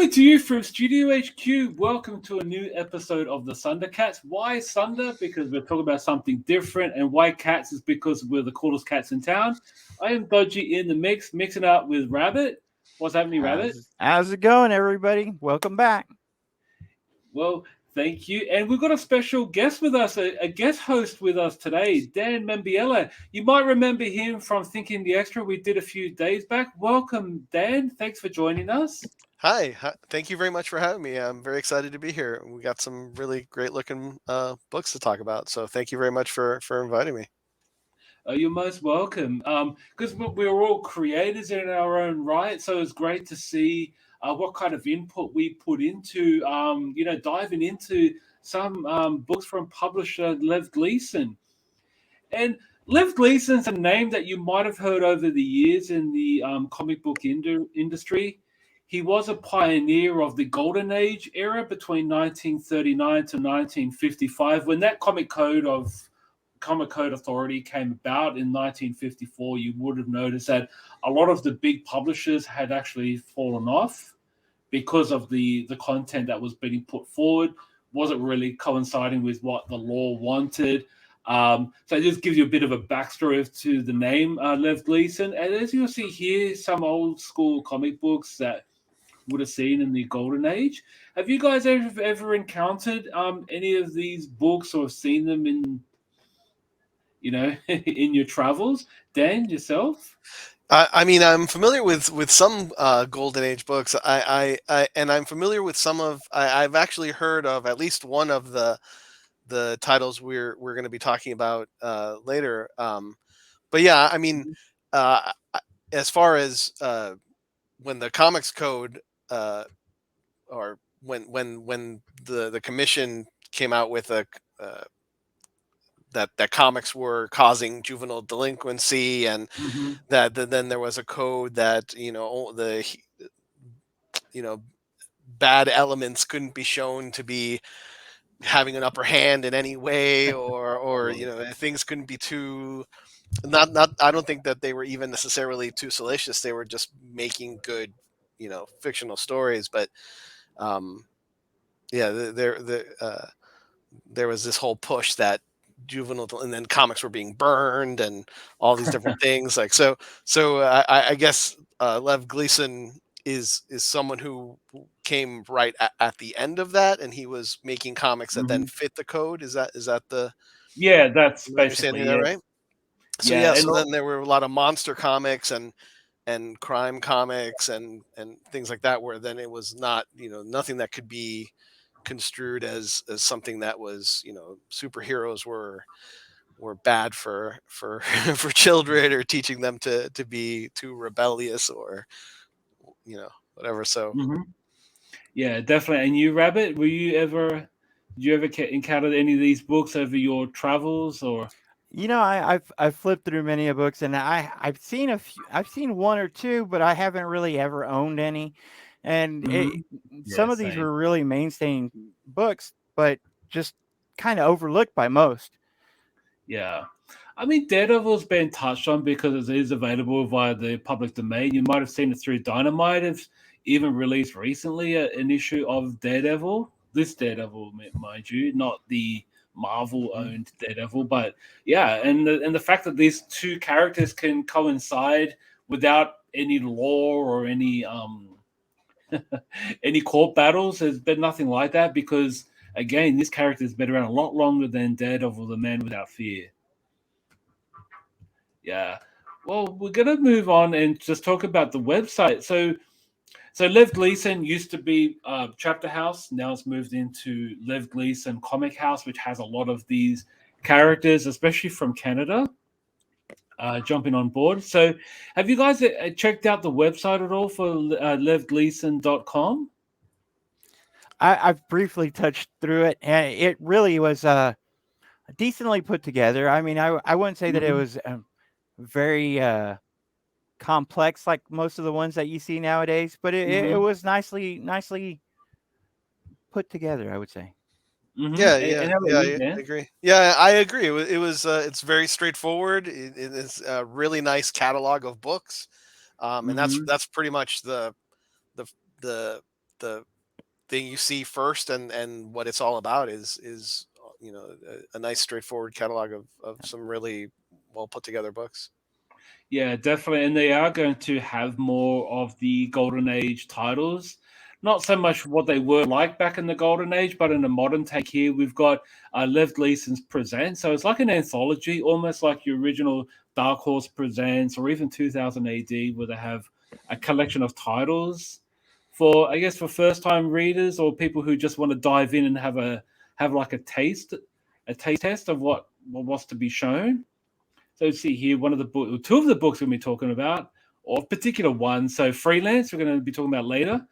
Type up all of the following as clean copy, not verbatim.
Coming to you from Studio HQ, welcome to a new episode of the Sunder Katz. Why Sunder? Because we're talking about something different, and why Cats is because we're the coolest cats in town. I am Dodgy in the mix, mixing up with Rabbit. What's happening, Rabbit? How's it going, everybody? Welcome back. Well, thank you. And we've got a special guest with us, a guest host with us today, Dan Mambiella. You might remember him from Thinking the Extra we did a few days back. Welcome, Dan. Thanks for joining us. Hi, thank you very much for having me. I'm very excited to be here. We got some really great looking books to talk about. So thank you very much for inviting me. You're most welcome. Because we're all creators in our own right, so it's great to see what kind of input we put into, diving into some books from publisher Lev Gleason. And Lev Gleason's a name that you might have heard over the years in the comic book industry. He was a pioneer of the Golden Age era between 1939 to 1955, when that Comic Code Authority came about in 1954. You would have noticed that a lot of the big publishers had actually fallen off because of the content that was being put forward wasn't really coinciding with what the law wanted. So it just gives you a bit of a backstory to the name Lev Gleason. And as you'll see here, some old school comic books that would have seen in the Golden Age. Have you guys ever encountered any of these books or seen them in in your travels? Dan, yourself? I mean, I'm familiar with some Golden Age books. And I'm familiar with some of. I've actually heard of at least one of the titles we're going to be talking about later. But yeah, I mean, as far as when the Comics Code or when the commission came out with a that comics were causing juvenile delinquency, and that then there was a code that the bad elements couldn't be shown to be having an upper hand in any way, or things couldn't be too not I don't think that they were even necessarily too salacious. They were just making good fictional stories, but there was this whole push that juvenile, and then comics were being burned and all these different things. Like so I guess Lev Gleason is someone who came right at the end of that, and he was making comics that then fit the code. Is that the that's am I basically understanding that right? So so then there were a lot of monster comics and crime comics and things like that, where then it was not nothing that could be construed as something that was superheroes were bad for for children, or teaching them to be too rebellious, or whatever. So yeah, definitely. And you, Rabbit, did you ever encounter any of these books over your travels? Or I've flipped through many of books, and I've seen a few. I've seen one or two, but I haven't really ever owned any. And some of these same. were really mainstay books, but just kind of overlooked by most. Yeah. I mean, Daredevil's been touched on because it is available via the public domain. You might have seen it through Dynamite. It's even released recently an issue of Daredevil. This Daredevil, mind you, not the Marvel-owned Daredevil. But yeah, and the fact that these two characters can coincide without any law or any any court battles, there's been nothing like that, because again, this character has been around a lot longer than Daredevil, the Man Without Fear. Yeah. Well, we're going to move on and just talk about the website. So Lev Gleason used to be Chapter House. Now it's moved into Lev Gleason Comic House, which has a lot of these characters, especially from Canada, jumping on board. So have you guys checked out the website at all for levgleason.com? I've briefly touched through it, and it really was decently put together. I mean, I wouldn't say that it was very complex like most of the ones that you see nowadays, but it was nicely put together, I would say. I agree. Yeah, I agree. It was it's very straightforward. It is a really nice catalog of books, and that's pretty much the the thing you see first, and what it's all about is a nice straightforward catalog of some really well put together books. Yeah, definitely. And they are going to have more of the Golden Age titles. Not so much what they were like back in the Golden Age, but in a modern take here, we've got Lev Gleason's Presents. So it's like an anthology, almost like your original Dark Horse Presents or even 2000 AD, where they have a collection of titles for, I guess, for first-time readers or people who just want to dive in and have like a taste test of what's to be shown. So see here, two of the books we're going to be talking about, or particular one. So Freelance, we're going to be talking about later.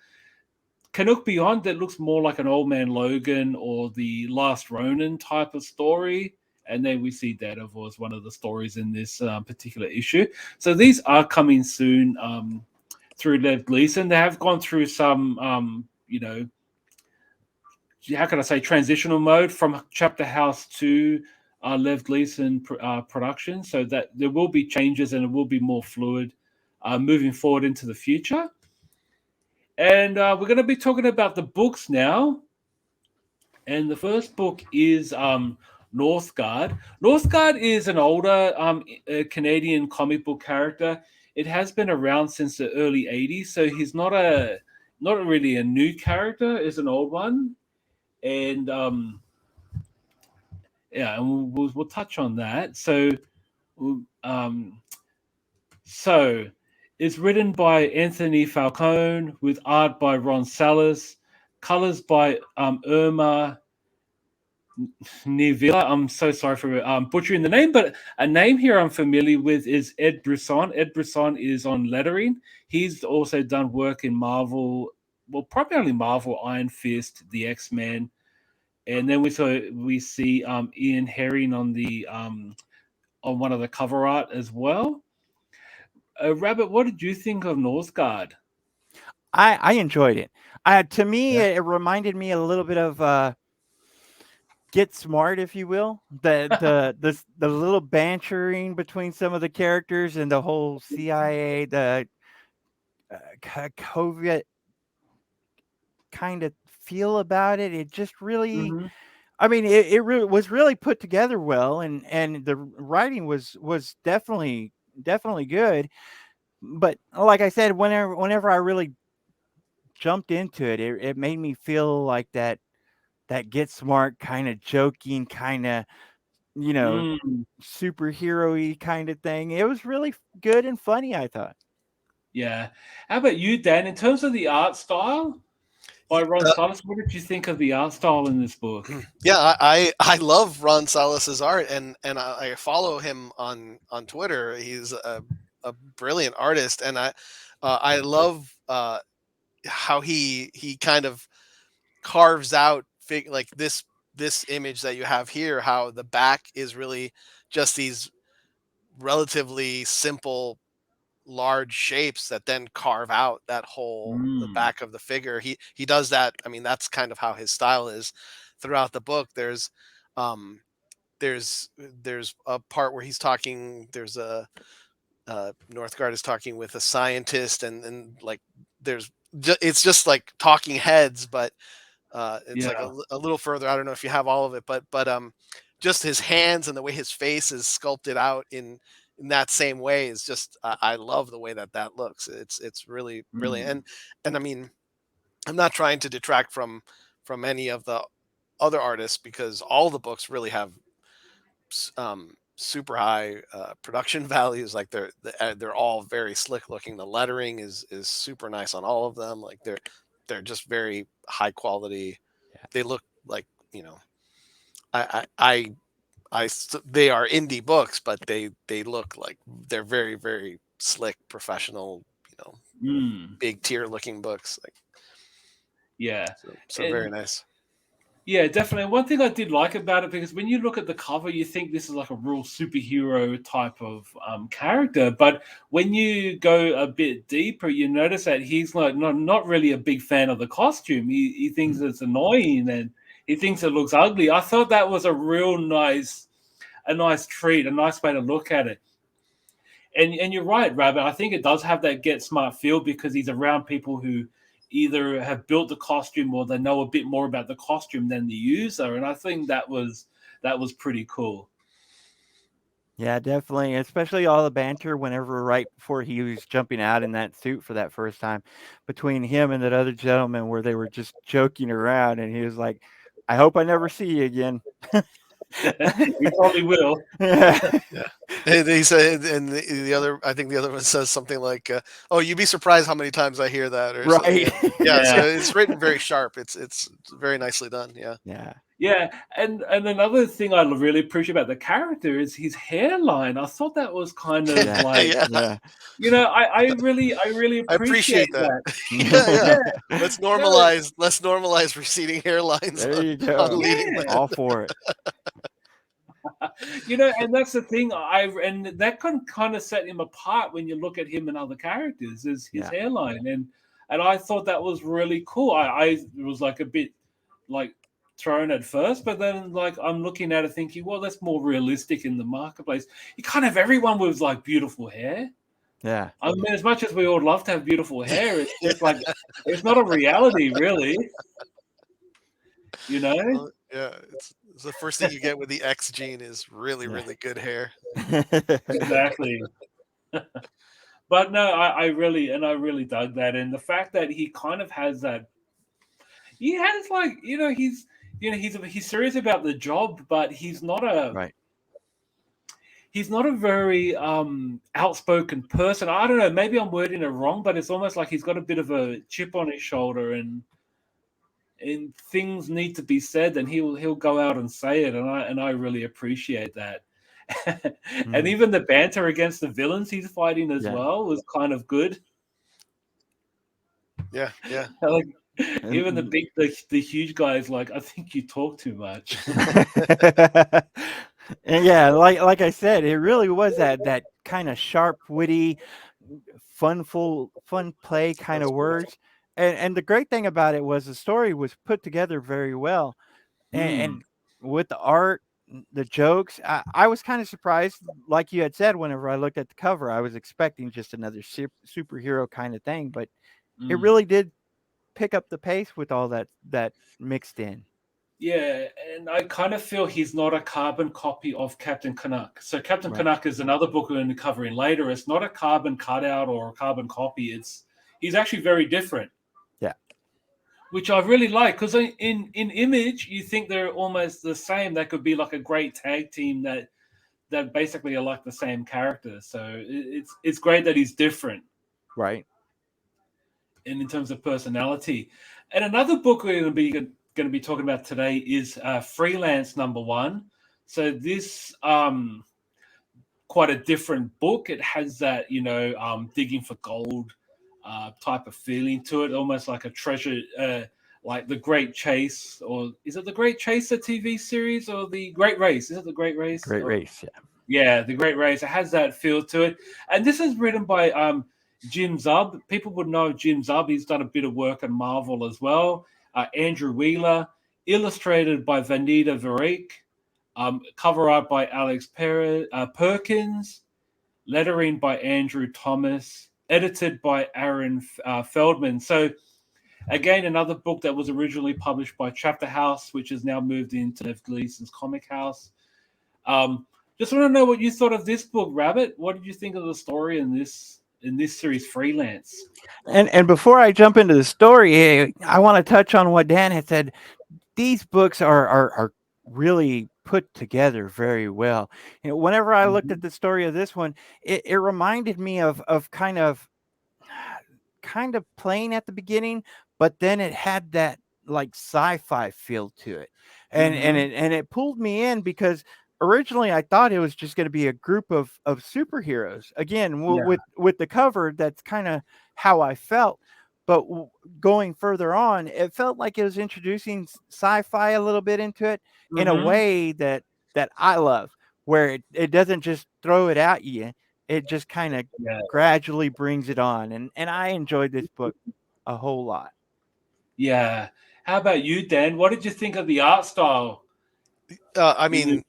Canuck Beyond, that looks more like an Old Man Logan or the Last Ronin type of story. And then we see Daredevil as one of the stories in this particular issue. So these are coming soon through Lev Gleason. They have gone through some, how can I say, transitional mode from Chapter House to Lev Gleason production, so that there will be changes and it will be more fluid moving forward into the future. And we're going to be talking about the books now. And the first book is Northgard. Northgard is an older Canadian comic book character. It has been around since the early 80s, so he's not really a new character, it's an old one. And and we'll touch on that. So it's written by Anthony Falcone with art by Ron Salas, colors by Irma Nivilla. I'm so sorry for butchering the name, but a name here I'm familiar with is Ed Brisson. Ed Brisson is on lettering. He's also done work in Marvel, well, primarily Marvel, Iron Fist, the X-Men. And then we see Ian Herring on one of the cover art as well. Rabbit, what did you think of Northgard? I enjoyed it. To me, it reminded me a little bit of Get Smart, if you will. The little bantering between some of the characters and the whole CIA, the COVID kind of feel about it. It just really, I mean, it really was really put together well, and the writing was definitely good. But like I said, whenever I really jumped into it, it made me feel like that Get Smart kind of joking, kind of, superhero-y kind of thing. It was really good and funny, I thought. Yeah. How about you, Dan? In terms of the art style by Ron Salas, what did you think of the art style in this book? Yeah, I love Ron Salas's art, and I follow him on Twitter. He's a brilliant artist, and I love how he kind of carves out like this image that you have here, how the back is really just these relatively simple large shapes that then carve out that whole the back of the figure. He does that. I mean, that's kind of how his style is throughout the book. There's a part where he's talking, there's a Northgard is talking with a scientist, and like it's just like talking heads, but it's like a little further. I don't know if you have all of it, but just his hands and the way his face is sculpted out in that same way is just I love the way that looks. It's really brilliant. And I mean, I'm not trying to detract from any of the other artists, because all the books really have super high production values. Like they're all very slick looking. The lettering is super nice on all of them. Like they're just very high quality. Yeah. They look like, they are indie books, but they look like they're very, very slick, professional, big tier looking books. Like, so very nice. Yeah, definitely. One thing I did like about it, because when you look at the cover, you think this is like a real superhero type of character. But when you go a bit deeper, you notice that he's like not really a big fan of the costume. He thinks it's annoying and he thinks it looks ugly. I thought that was a nice treat, a nice way to look at it. And you're right, Rabbit. I think it does have that Get Smart feel, because he's around people who either have built the costume or they know a bit more about the costume than the user, and I think that was pretty cool. Yeah, definitely. Especially all the banter whenever right before he was jumping out in that suit for that first time between him and that other gentleman where they were just joking around and he was like, I hope I never see you again. You probably will. Yeah. They said, and the other, I think the other one says something like, "Oh, you'd be surprised how many times I hear that." Or Right. yeah. So Yeah. it's written very sharp. It's very nicely done. Yeah. Yeah. Yeah, and another thing I really appreciate about the character is his hairline. I thought that was kind of Yeah. like, Yeah. Yeah. I really I appreciate appreciate that. that. Yeah. Yeah, Let's no, normalize receding hairlines There you on go. leading yeah. man. All for it. And that's the thing. And that can kind of set him apart when you look at him and other characters is his Yeah. hairline, and I thought that was really cool. I was like a bit like thrown at first, but then like I'm looking at it thinking, well, that's more realistic in the marketplace. You can't have everyone with like beautiful hair. Yeah. I mean, as much as we all love to have beautiful hair, it's just like it's not a reality, really. You know? Well, yeah. It's the first thing you get with the X gene is really, Yeah. really good hair. Exactly. But no, I really dug that, and the fact that he kind of has that. He has like he's serious about the job, but Right. he's not a very outspoken person. I don't know, maybe I'm wording it wrong, but it's almost like he's got a bit of a chip on his shoulder, and things need to be said, and he'll go out and say it, and I really appreciate that. And even the banter against the villains he's fighting as Yeah. well was kind of good. Yeah. Yeah. Like And- even the huge guys, like, I think you talk too much. And yeah, like I said, it really was that kind of sharp, witty, fun play kind of words. And the great thing about it was the story was put together very well. And with the art, the jokes, I was kind of surprised, like you had said, whenever I looked at the cover, I was expecting just another superhero kind of thing, but it Mm. really did pick up the pace with all that mixed in. Yeah, and I kind of feel he's not a carbon copy of Captain Canuck. So Captain Right. Canuck is another book we're going to cover in later. It's not a carbon cutout or a carbon copy. He's actually very different. Yeah. Which I really like, because in image you think they're almost the same. That could be like a great tag team that basically are like the same character. So it's great that he's different. Right. And in terms of personality. And another book we're going to be talking about today is Freelance Number One. So this quite a different book. It has that digging for gold type of feeling to it, almost like a treasure, like The Great Chase, or is it The Great Chase, a TV series, or The Great Race? Is it The Great Race? Great Race, yeah. Yeah, The Great Race. It has that feel to it, and this is written by Jim Zub. People would know Jim Zub. He's done a bit of work at Marvel as well. Andrew Wheeler, illustrated by Vanita Varick, cover art by Alex Perkins, lettering by Andrew Thomas, edited by Aaron Feldman. So, again, another book that was originally published by Chapter House, which has now moved into Lev Gleason's Comic House. Just want to know what you thought of this book, Rabbit. What did you think of the story in this series, Freelance? And before I jump into the story, I want to touch on what Dan had said. These books are really put together very well. Whenever I looked at the story of this one, it reminded me of kind of plain at the beginning, but then it had that like sci-fi feel to it, and it pulled me in because originally I thought it was just going to be a group of superheroes. Again, with the cover, that's kind of how I felt. But going further on, it felt like it was introducing sci-fi a little bit into it in a way that I love, where it doesn't just throw it at you. It just kind of gradually brings it on. And I enjoyed this book a whole lot. Yeah. How about you, Dan? What did you think of the art style? I mean,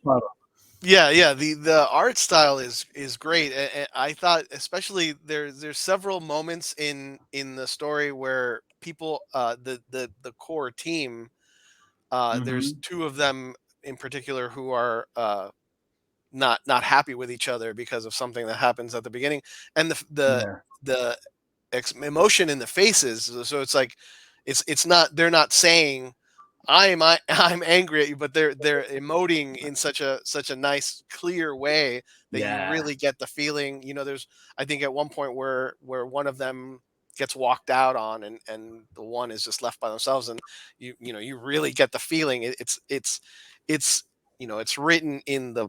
yeah, the art style is great. And I thought especially there's several moments in the story where people, the core team. There's Mm-hmm. two of them in particular who are not happy with each other because of something that happens at the beginning, and Yeah. the emotion in the faces. So it's like it's not, they're not saying I'm angry at you, but they're emoting in such a nice, clear way that you Yeah. really get the feeling. There's, I think, at one point where one of them gets walked out on, and the one is just left by themselves, and you really get the feeling. It's it's written in the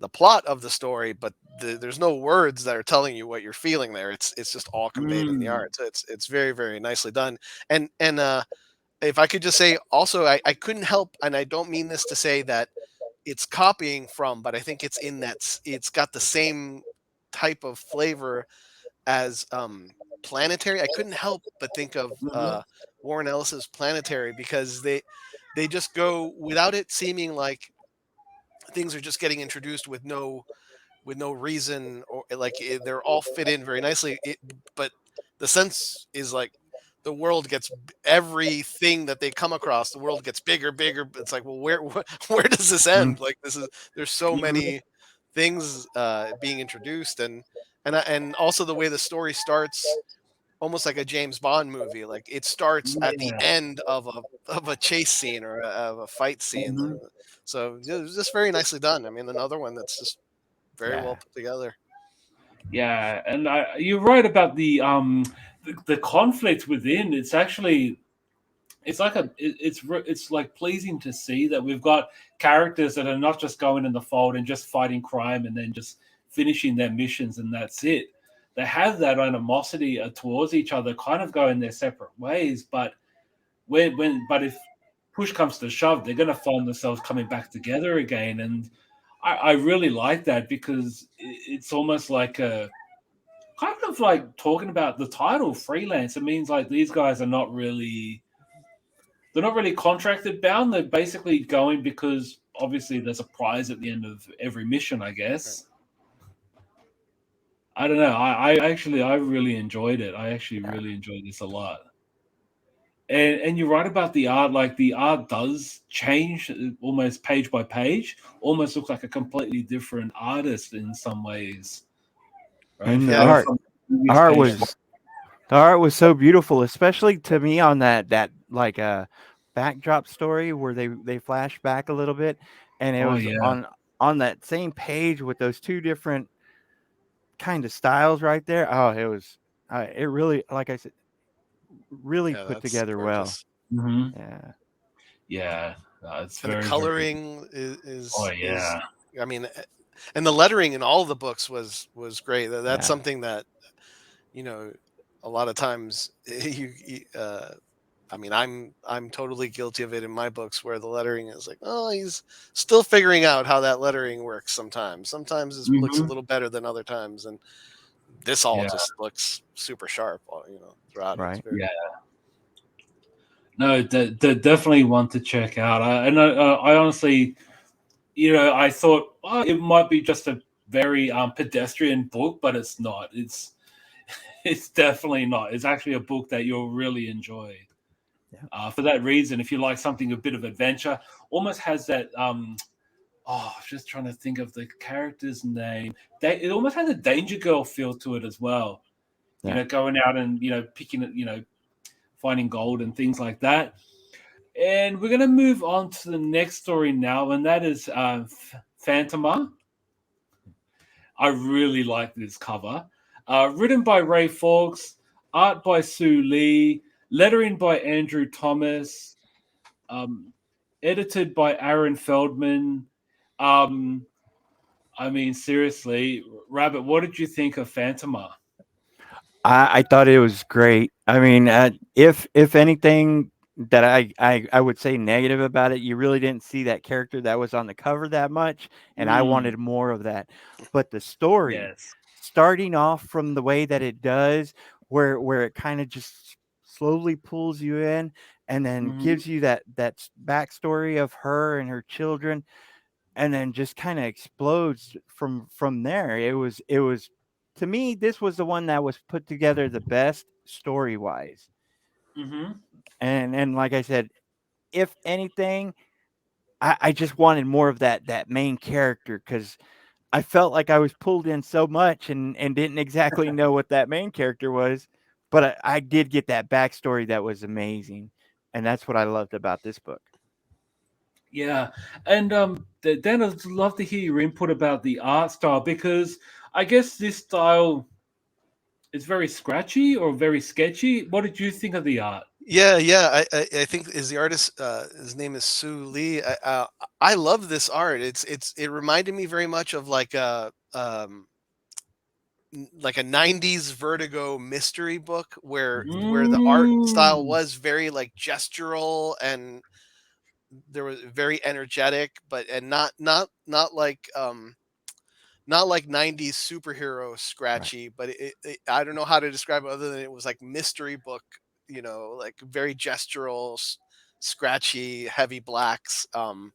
plot of the story, but there's no words that are telling you what you're feeling there. It's just all conveyed in the Mm. art. So it's very, very nicely done. And if I could just say also, I couldn't help, and I don't mean this to say that it's copying from, but I think it's in that it's got the same type of flavor as Planetary. I couldn't help but think of Mhm. Warren Ellis's Planetary, because they just go without it seeming like things are just getting introduced with no reason, or like they're all fit in very nicely. But the sense is like the world gets everything that they come across, the world gets bigger, bigger. It's like, well, where does this Mm. end? Like, there's so Mhm. many things being introduced, and also the way the story starts, almost like a James Bond movie. Like, it starts at the Yeah. end of a chase scene, or of a fight scene. Mhm. So it was just very nicely done. I mean, another one that's just very well Yeah. put together. Yeah, and you're right about the conflict within. It's actually it's like it's like pleasing to see that we've got characters that are not just going in the fold and just fighting crime and then just finishing their missions and that's it. They have that animosity towards each other, kind of going their separate ways. But but if push comes to shove, they're going to find themselves coming back together again. And I really like that because it's almost like a kind of like talking about the title freelance. It means like these guys are not really they're not really contracted bound. They're basically going because obviously there's a prize at the end of every mission, I Right. guess. I don't know. I really enjoyed it. I actually Yeah. really enjoyed this a lot. And you're right about the art. Like the art does change almost page by page. Almost looks like a completely different artist in some ways. Right? If And you the Yeah. go art from the previous art page to was the art was so beautiful, especially to me on that like backdrop story where they flash back a little bit, and it oh was yeah. on that same page with those two different kind of styles right there. Oh, it was it really, like I said, really Yeah, put that's together well. gorgeous. Hmm. Yeah. Yeah. It's And the very, very coloring oh is yeah. I mean, and the lettering in all the books was great. That's Yeah. something that, you know, a lot of times I mean, I'm totally guilty of it in my books, where the lettering is like, oh, he's still figuring out how that lettering works sometimes. Sometimes it looks a Hmm. little better than other times, and this all Yeah. just looks super sharp, throughout it. It's Right. very Yeah. No, definitely one to check out. I honestly, I thought, oh, it might be just a very pedestrian book, but it's not. It's definitely not. It's actually a book that you'll really enjoy. Yeah. For that reason, if you like something a bit of adventure, almost has that. Just trying to think of the character's name. It almost has a Danger Girl feel to it as well. Yeah. Going out and picking it, finding gold and things like that. And we're going to move on to the next story now, and that is Phantoma. I really like this cover. Written by Ray Fawkes, art by Sue Lee, lettering by Andrew Thomas, um, edited by Aaron Feldman. Um, I mean, seriously, Rabbit, what did you think of Phantoma? I thought it was great. I mean, if anything that I would say negative about it, you really didn't see that character that was on the cover that much, and I Mm, wanted more of that. But the story, yes. starting off from the way that it does, where it kind of just slowly pulls you in, and then Mhm. gives you that backstory of her and her children, and then just kind of explodes from there. It was to me, this was the one that was put together the best story wise. Mm-hmm. And like I said, if anything, I just wanted more of that main character, because I felt like I was pulled in so much and didn't exactly know what that main character was, but I did get that backstory that was amazing, and that's what I loved about this book. Yeah, and then I'd love to hear your input about the art style, because I guess this style is very scratchy or very sketchy. What did you think of the art? Yeah. I think is the artist. His name is Sue Lee. I love this art. It reminded me very much of like a 90s Vertigo mystery book where the art style Mm, was very like gestural, and there was very energetic, but and not like 90s superhero Right. scratchy, but I don't know how to describe it other than it was like mystery book, like very gestural, scratchy, heavy blacks. So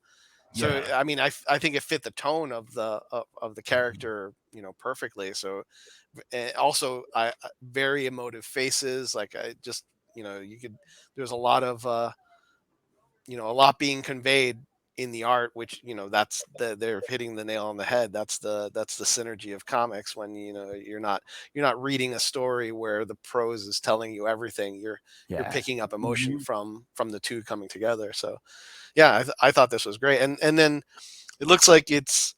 yeah. I mean, I think it fit the tone of the character, perfectly. So also very emotive faces. Like I just, you could. There's a lot of a lot being conveyed in the art, which they're hitting the nail on the head. That's the synergy of comics, when you're not reading a story where the prose is telling you everything. You're Yeah. picking up emotion Hmm. from the two coming together. So yeah, I thought this was great. And then it looks like it's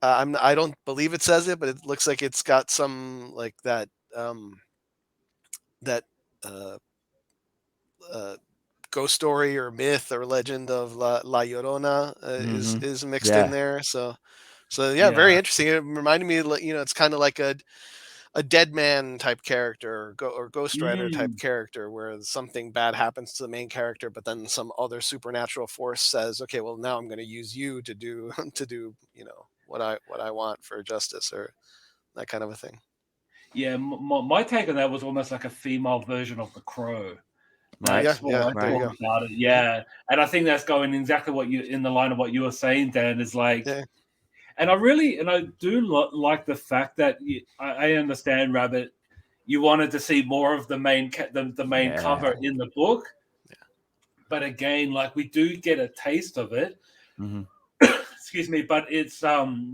I don't believe it says it, but it looks like it's got some like that uh, uh, ghost story or myth or legend of La Llorona is Mhm. is mixed in Yeah. there. So yeah, very Yeah. interesting. It reminded me, it's kind of like a dead man type character, or Ghost Rider type Mm. character, where something bad happens to the main character, but then some other supernatural force says, okay, well, now I'm going to use you to do to do what I want for justice, or that kind of a thing. Yeah, my take on that was almost like a female version of the Crow. Right. Yeah, That's what yeah, I there you Right. thought go. about it. Mhm. Yeah, and I think that's going exactly what you in the line of what you were saying, Dan. Is like, Yeah, and I do like the fact that I understand, Rabbit. You wanted to see more of the the main cover Yeah. in the book, but again, like we do get a taste of it. Mhm. Excuse me, but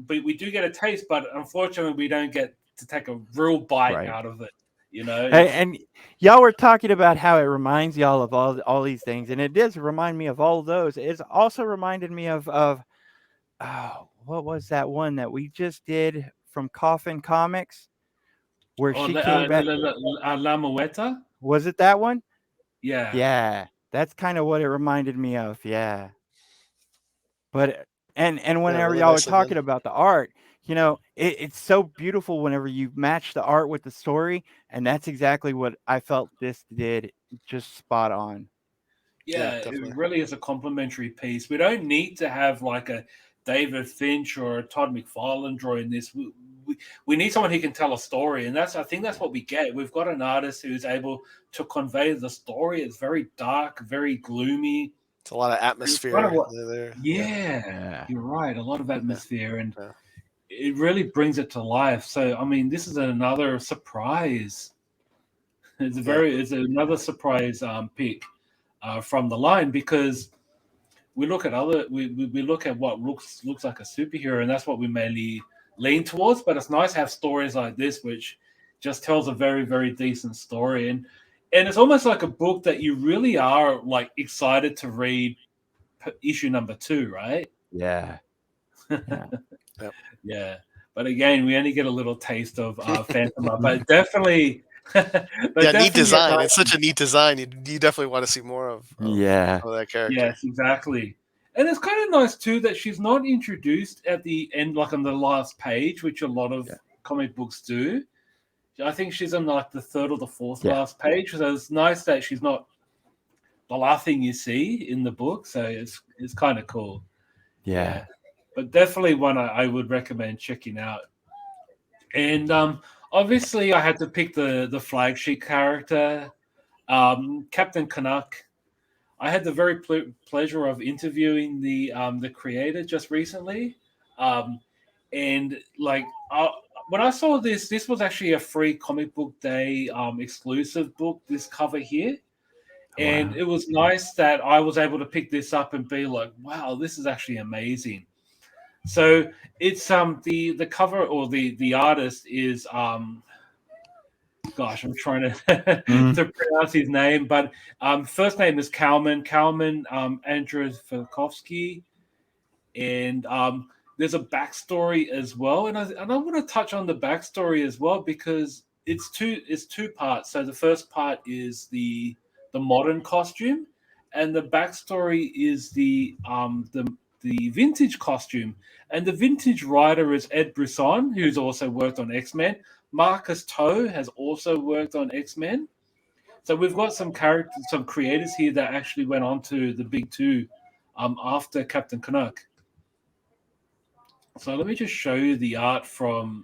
but we do get a taste, but unfortunately, we don't get to take a real bite Right. out of it. You know, it's And y'all were talking about how it reminds y'all of all these things, and it does remind me of all those. It's also reminded me of oh, what was that one that we just did from Coffin Comics, where or she came back? La Mueta. Was it that one? Yeah, Yeah, that's kind of what it reminded me of. Yeah, but and yeah, whenever really y'all were nicely done. talking about the art, it's so beautiful whenever you match the art with the story, and that's exactly what I felt this did, just spot on. Yeah, yeah, it definitely. really is a complimentary piece. We don't need to have like a David Finch or a Todd McFarlane drawing this. We need someone who can tell a story, and I think that's what we get. We've got an artist who's able to convey the story. It's very dark, very gloomy. It's a lot of And it's kind of atmosphere what, there. Yeah, yeah, Yeah. you're right. A lot of yeah, atmosphere, and yeah. it really brings it to life. So, I mean, this is another surprise. Yeah. It's another surprise pick from the line, because we look at what looks like a superhero, and that's what we mainly lean towards. But it's nice to have stories like this, which just tells a very very decent story, and it's almost like a book that you really are like excited to read issue number two, right? Yeah. Yeah. Yep. Yeah, but again, we only get a little taste of Phantom, but definitely, but Yeah, neat definitely, you're design. right. It's such a neat design. You definitely want to see more Yeah. of that character. Yes, exactly. And it's kind of nice too that she's not introduced at the end, like on the last page, which a lot of Yeah. comic books do. I think she's on like the third or the fourth Yeah. last page, so it's nice that she's not the last thing you see in the book. So it's kind of cool. Yeah. Yeah, but definitely one I would recommend checking out. And obviously, I had to pick the flagship character, Captain Canuck. I had the very pleasure of interviewing the creator just recently, um, and like when I saw this was actually a free comic book day exclusive book. This cover here, And it was nice that I was able to pick this up and be like, wow, this is actually amazing. So it's the cover, or the artist is gosh, I'm trying to to pronounce his name, but first name is Kalman Andrzejowski, and there's a backstory as well, and I want to touch on the backstory as well, because it's two parts. So the first part is the modern costume, and the backstory is the vintage costume. And the vintage writer is Ed Brisson, who's also worked on X-Men. Marcus Toe has also worked on X-Men. So we've got some creators here that actually went on to the big two after Captain Canuck. So let me just show you the art from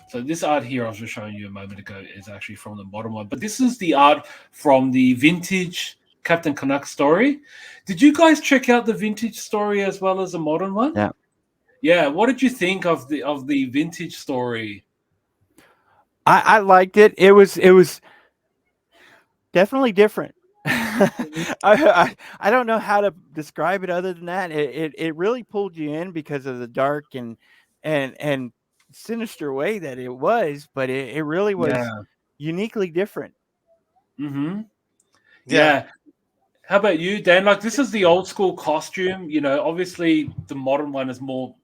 so this art here I was just showing you a moment ago is actually from the modern one. But this is the art from the vintage Captain Canuck story. Did you guys check out the vintage story as well as the modern one? Yeah. Yeah. What did you think of the vintage story? I liked it. It was definitely different. I don't know how to describe it other than that. It really pulled you in because of the dark and sinister way that it was, but it really was uniquely different. Mm-hmm. Yeah. How about you, Dan? Like, this is the old school costume. You know, obviously the modern one is more,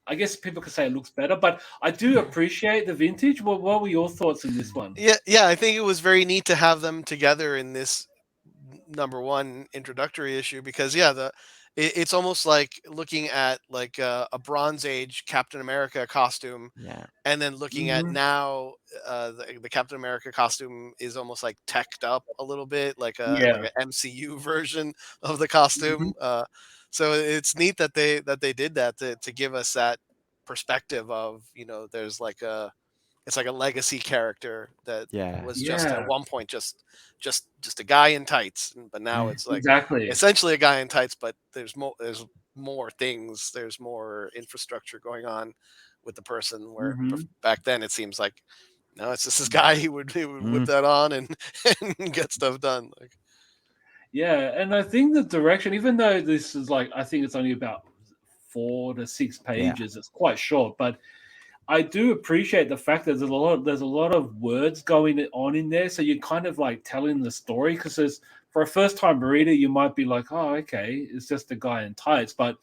I guess people could say it looks better, but I do appreciate the vintage. What were your thoughts in this one? Yeah, I think it was very neat to have them together in this number one introductory issue, because it's almost like looking at like a Bronze Age Captain America costume, and then looking at now the Captain America costume is almost like teched up a little bit, like an MCU version of the costume. So it's neat that they did that to give us that perspective of, there's like it's like a legacy character that was just at one point just a guy in tights, but now it's like essentially a guy in tights, but there's more things, there's more infrastructure going on with the person, where back then it seems like, no, it's just this guy, he would whip that on and get stuff done. Like, yeah, and I think the direction, even though this is like, I think it's only about 4 to 6 pages, it's quite short, but I do appreciate the fact that there's a lot of words going on in there, so you're kind of like telling the story, because for a first time reader you might be like, oh, okay, it's just a guy in tights, but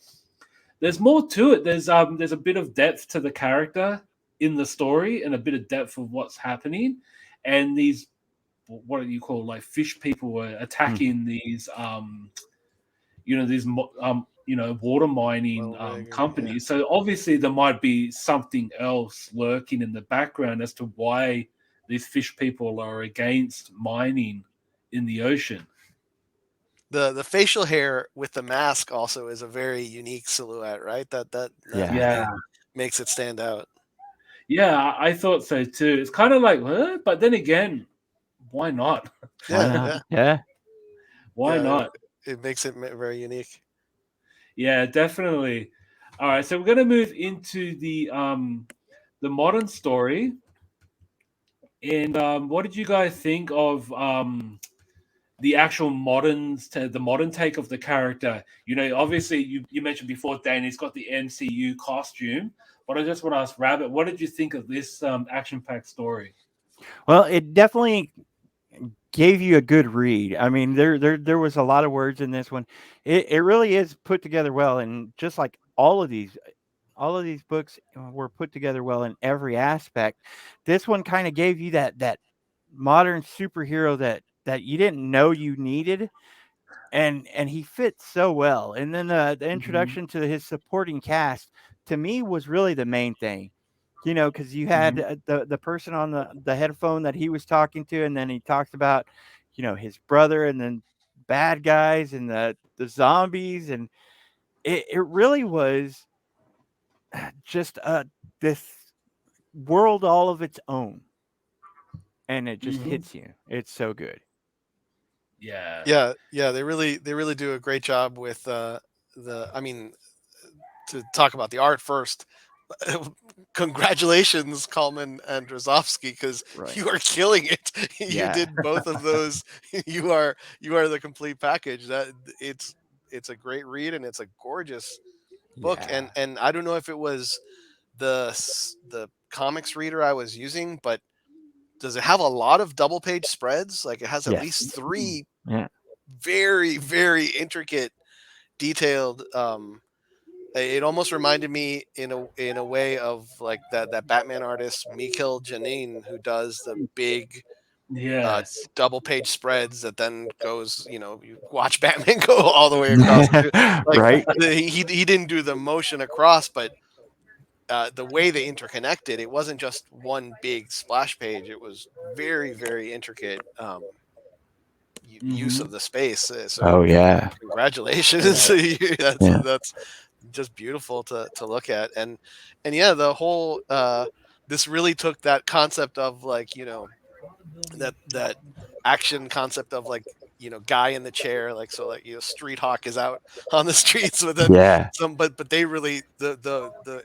there's more to it. There's a bit of depth to the character in the story, and a bit of depth of what's happening, and these, what do you call, like fish people were attacking these water mining companies. So obviously there might be something else lurking in the background as to why these fish people are against mining in the ocean. The facial hair with the mask also is a very unique silhouette, right? That makes it stand out. Yeah, I thought so too. It's kind of like, huh? But then again, why not? Why not? It makes it very unique. Yeah, definitely. All right, so we're going to move into the modern story. And what did you guys think of the actual the modern take of the character? You know, obviously you mentioned before, Dan, he's got the MCU costume, but I just want to ask Rabbit, what did you think of this action-packed story? Well, it definitely gave you a good read. I mean, there was a lot of words in this one. It really is put together well, and just like all of these books were put together well in every aspect. This one kind of gave you that modern superhero that you didn't know you needed, and he fits so well. And then the introduction to his supporting cast, to me, was really the main thing. You know, because you had the person on the headphone that he was talking to, and then he talks about, his brother, and then bad guys and the zombies, and it really was just this world all of its own, and it just hits you. It's so good. Yeah. They really do a great job with I mean, to talk about the art first, congratulations, Kalman and Drozdowski, because you are killing it. You Yeah. did both of those. You are the complete package. That it's a great read, and it's a gorgeous book. Yeah. And I don't know if it was the comics reader I was using, but does it have a lot of double page spreads? Like, it has at Yes. least 3 Yeah. very, very intricate, detailed. It almost reminded me in a way of like that Batman artist Mikhail Janin, who does the big Yes. double page spreads that then goes, you watch Batman go all the way across. Like, Right. he didn't do the motion across, but the way they interconnected, it wasn't just one big splash page. It was very, very intricate use of the space. So Oh yeah. congratulations. That's just beautiful to look at. And yeah, the whole this really took that concept of like, that action concept of like, guy in the chair, like, so like, Street Hawk is out on the streets with it. Yeah. But they really, the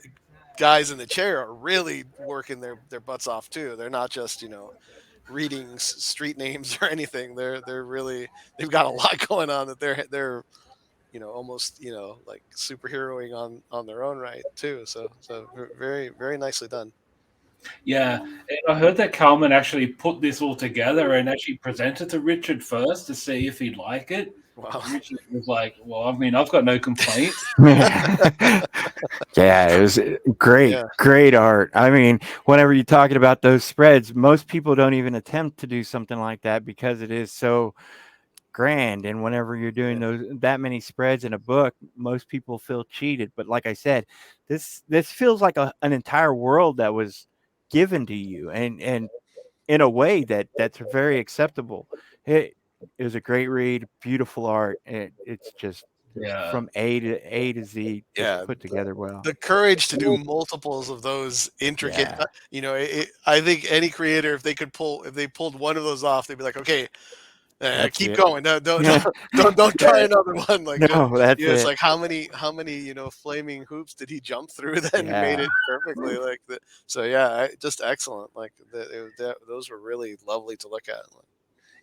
guys in the chair are really working their butts off too. They're not just, reading street names or anything. They're really, they've got a lot going on, that they're almost, like superheroing on their own right too. So very, very nicely done. Yeah, and I heard that Kalman actually put this all together and actually presented to Richard first to see if he'd like it. Wow. Richard was like, "Well, I mean, I've got no complaints." Yeah, it was great art. I mean, whenever you're talking about those spreads, most people don't even attempt to do something like that because it is so grand. And whenever you're doing that many spreads in a book, most people feel cheated. But like I said, this feels like an entire world that was given to you, and in a way that's very acceptable. It was a great read, beautiful art. It's just from A to Z, just put together well. The courage to do multiples of those intricate, I think any creator, if they pulled one of those off, they'd be like, okay, keep going. No, don't try another one. Like, that's it's it. like how many flaming hoops did he jump through that made it perfectly like that? So just excellent. Like those were really lovely to look at.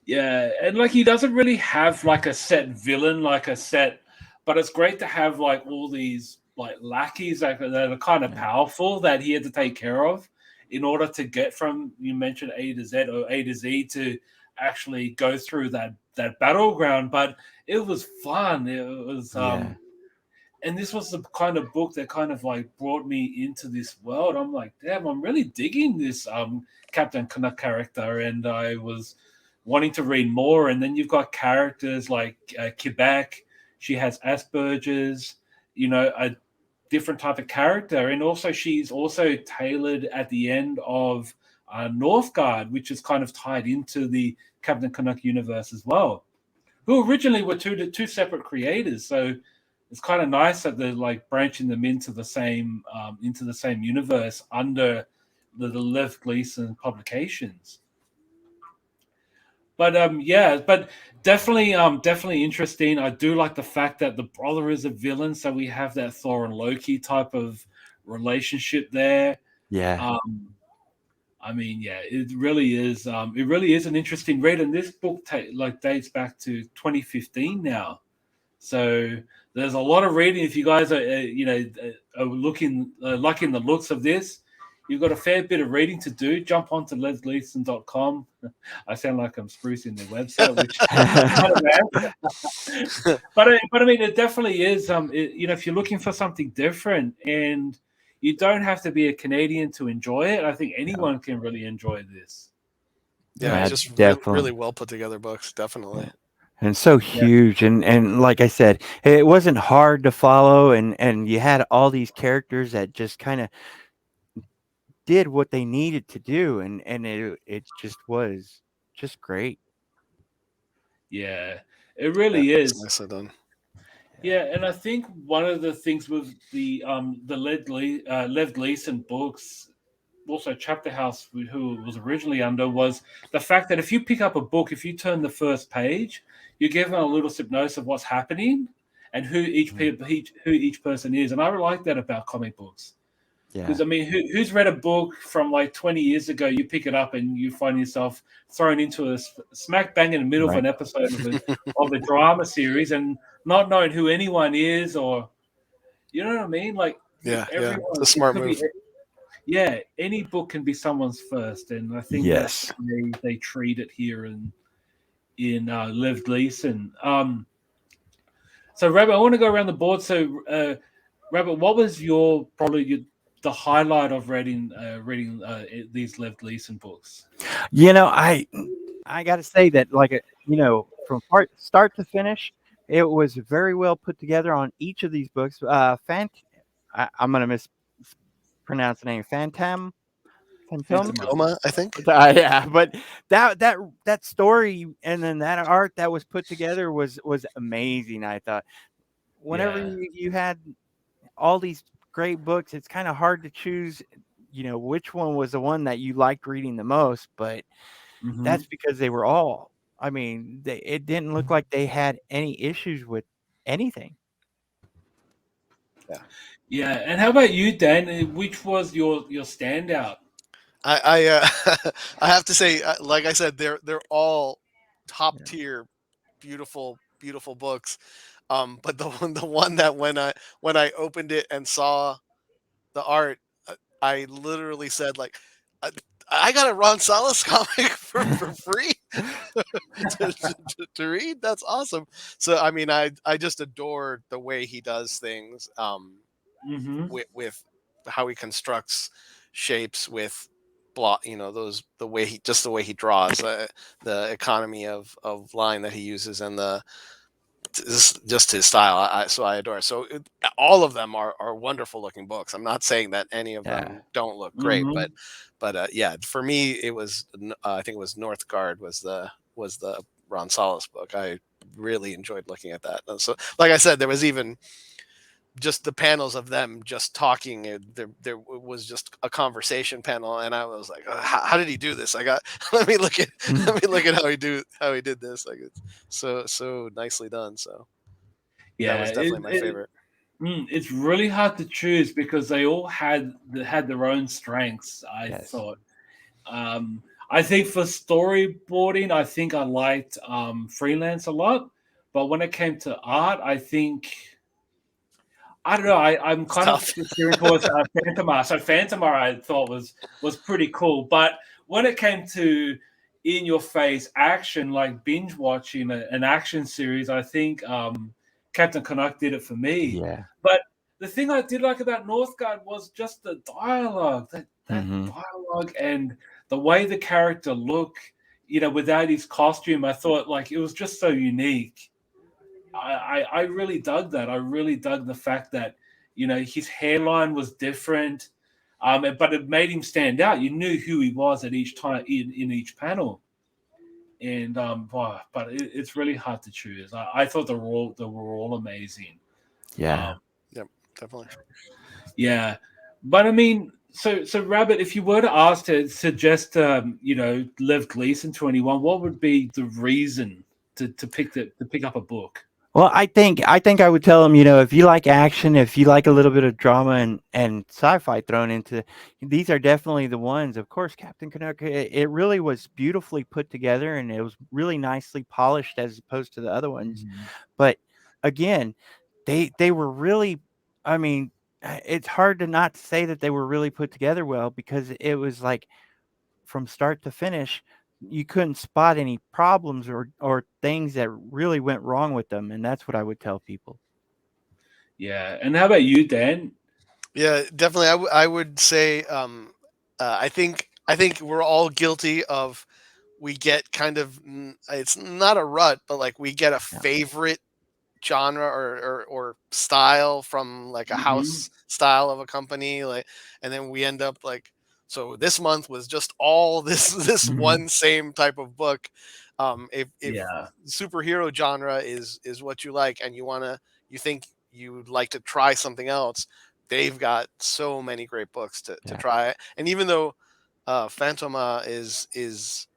Yeah, and like he doesn't really have like a set villain, but it's great to have like all these like lackeys that are kind of powerful that he had to take care of in order to get from, you mentioned, A to Z or A to Z to actually go through that battleground. But it was fun. It was and this was the kind of book that kind of like brought me into this world. I'm like, damn, I'm really digging this Captain Canuck character, and I was wanting to read more. And then you've got characters like Quebec. She has Asperger's, a different type of character. And also she's also tailored at the end of Northgard, which is kind of tied into the Captain Canuck universe as well, who originally were two separate creators. So it's kind of nice that they're like branching them into the same universe under the Lev Gleason publications. But but definitely interesting. I do like the fact that the brother is a villain, so we have that Thor and Loki type of relationship there. Yeah. I mean, it really is. It really is an interesting read, and this book dates back to 2015 now. So there's a lot of reading. If you guys are are looking liking the looks of this, you've got a fair bit of reading to do. Jump onto levgleason.com. I sound like I'm sprucing their website, which but I mean, it definitely is. If you're looking for something different, and you don't have to be a Canadian to enjoy it, I think anyone can really enjoy this. Yeah, just really well put together books, definitely. And so huge, and like I said, it wasn't hard to follow, and you had all these characters that just kind of did what they needed to do, and it just was just great. Yeah, it really is. Nicely done. Yeah, and I think one of the things with the Lev Gleason books, also Chapter House, who it was originally under, was the fact that if you pick up a book, if you turn the first page, you're given a little synopsis of what's happening and who each person is, and I really like that about comic books. Because I mean, who's read a book from like 20 years ago? You pick it up and you find yourself thrown into a smack bang in the middle of an episode of a drama series and not knowing who anyone is, or you know what I mean? Like, everyone, it's a smart move. Any book can be someone's first, and I think that's the way they treat it here in Lev Gleason. So, Rabbit, I want to go around the board. So, Rabbit, what was the highlight of reading these Lev Gleason books? You know, I got to say that, like, from start to finish, it was very well put together on each of these books. I'm going to mispronounce the name. Phantoma, I think. Yeah, but that story and then that art that was put together was amazing. I thought whenever you had all these great books, it's kind of hard to choose, which one was the one that you liked reading the most. But that's because they were all. I mean, it didn't look like they had any issues with anything. Yeah, and how about you, Dan? Which was your standout? I I have to say, like I said, they're all top tier, beautiful books. But the one that when I opened it and saw the art, I literally said, like, I got a Ron Salas comic for free to read. That's awesome. So I mean, I just adore the way he does things. With how he constructs shapes with block, the way he draws, the economy of line that he uses, and just his style. So I adore it. So all of them are wonderful looking books. I'm not saying that any of them don't look great, but for me it was I think it was Northgard was the Ron Salas book. I really enjoyed looking at that. And so, like I said, there was even just the panels of them just talking. There was just a conversation panel, and I was like, how did he do this? Let me look at how he did this. Like, it's so nicely done. So that was definitely my favorite. It's really hard to choose because they all had their own strengths. I thought. I think for storyboarding, I think I liked Freelance a lot, but when it came to art, I think. I don't know. I'm kind of steering towards Phantoma. So Phantoma, I thought was pretty cool. But when it came to in your face action, like binge watching an action series, I think Captain Canuck did it for me. Yeah. But the thing I did like about Northgard was just the dialogue, that dialogue and the way the character looked. Without his costume, I thought like it was just so unique. I really dug that. I really dug the fact that, his hairline was different, but it made him stand out. You knew who he was at each time in each panel. And but it's really hard to choose. I thought they were all amazing. Yeah. Yep, definitely. Yeah. But I mean, so Rabbit, if you were to ask to suggest Lev Gleason 21, what would be the reason to pick up a book? Well, I think I would tell them, if you like action, if you like a little bit of drama and sci-fi thrown into, these are definitely the ones. Of course, Captain Canuck, it really was beautifully put together and it was really nicely polished as opposed to the other ones. But again, they were really, I mean, it's hard to not say that they were really put together well because it was like from start to finish, you couldn't spot any problems or things that really went wrong with them. And that's what I would tell people. Yeah. And how about you, Dan? Yeah, definitely. I would say, I think we're all guilty of, we get kind of, it's not a rut, but like we get a favorite genre or style from like a house style of a company, like, and then we end up like, so this month was just all this one same type of book. If superhero genre is what you like and you think you'd like to try something else, they've got so many great books to try. And even though Phantoma is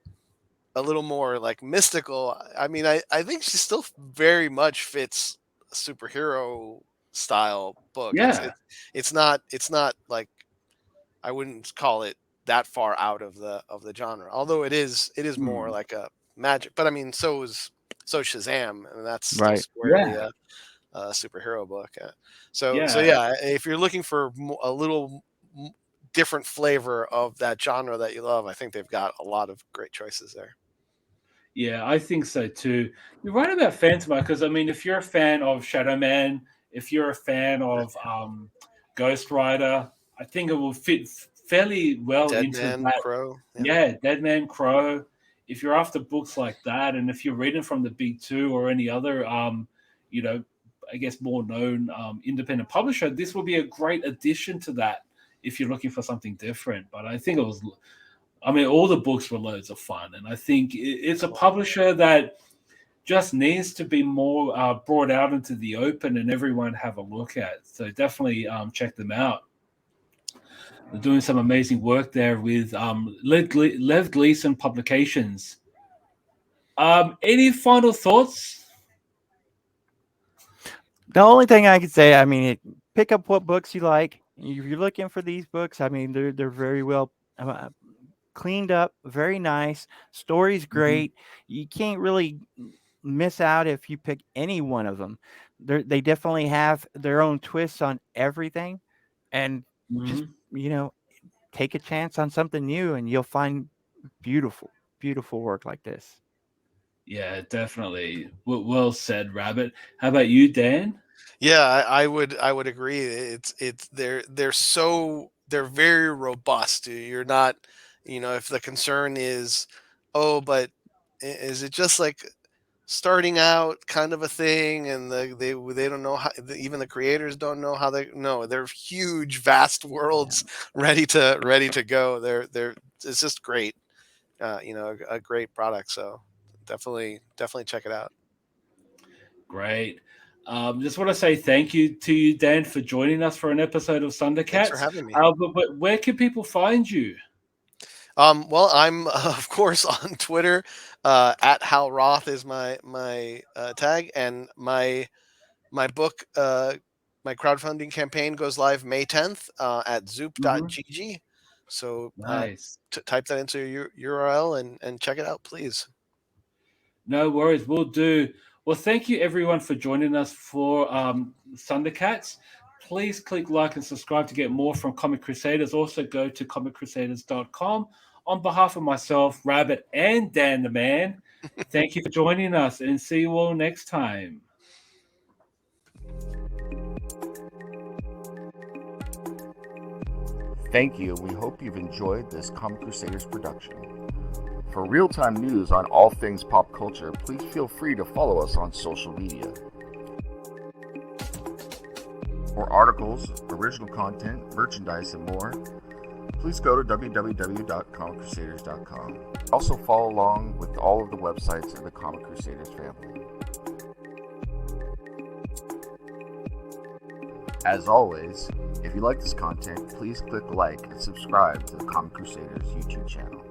a little more like mystical, I mean, I think she still very much fits a superhero style book. Yeah. It's not like wouldn't call it that far out of the genre. Although it is more like a magic. But I mean, so is Shazam, and that's still Right. squarely Yeah. a superhero book. So Yeah. yeah, if you're looking for a little different flavor of that genre that you love, I think they've got a lot of great choices there. Yeah, I think so too. You're right about Phantom, because I mean, if you're a fan of Shadow Man, if you're a fan of Ghost Rider, I think it will fit fairly well Dead into Man, that. Crow. Yeah, Dead Man Crow. If you're after books like that, and if you're reading from the big two or any other, you know, I guess more known independent publisher, this will be a great addition to that if you're looking for something different. But I think all the books were loads of fun, and I think it's a publisher that just needs to be more brought out into the open and everyone have a look at. So definitely check them out. They're doing some amazing work there with Lev Gleason Publications. Any final thoughts? The only thing I could say, I mean, pick up what books you like. If you're looking for these books, I mean, they're very well cleaned up, very nice. Story's great. You can't really miss out if you pick any one of them. They definitely have their own twists on everything, and just take a chance on something new, and you'll find beautiful work like this. Yeah, definitely. Well said, Rabbit. How about you, Dan? Yeah, I would agree. They're very robust. You're not, if the concern is, oh, but is it just like starting out kind of a thing, and they don't know how, even the creators don't know how they're huge, vast worlds ready to go. It's just great, a great product. So definitely check it out. Great. Just want to say thank you to you, Dan, for joining us for an episode of Sunder Thanks for Katz. having me. But where can people find you? Well, I'm of course on Twitter. At Hal Roth is my tag, and my book, my crowdfunding campaign goes live May 10th at zoop.gg. So Nice. Type that into your URL and check it out, please. No worries, we'll do. Well, thank you everyone for joining us for Sunder Katz. Please click like and subscribe to get more from Comic Crusaders. Also go to comiccrusaders.shop. On behalf of myself, Rabbit, and Dan the Man, thank you for joining us, and see you all next time. Thank you. We hope you've enjoyed this Comic Crusaders production. For real-time news on all things pop culture, please feel free to follow us on social media. For articles, original content, merchandise, and more, please go to www.comiccrusaders.com. Also follow along with all of the websites in the Comic Crusaders family. As always, if you like this content, please click like and subscribe to the Comic Crusaders YouTube channel.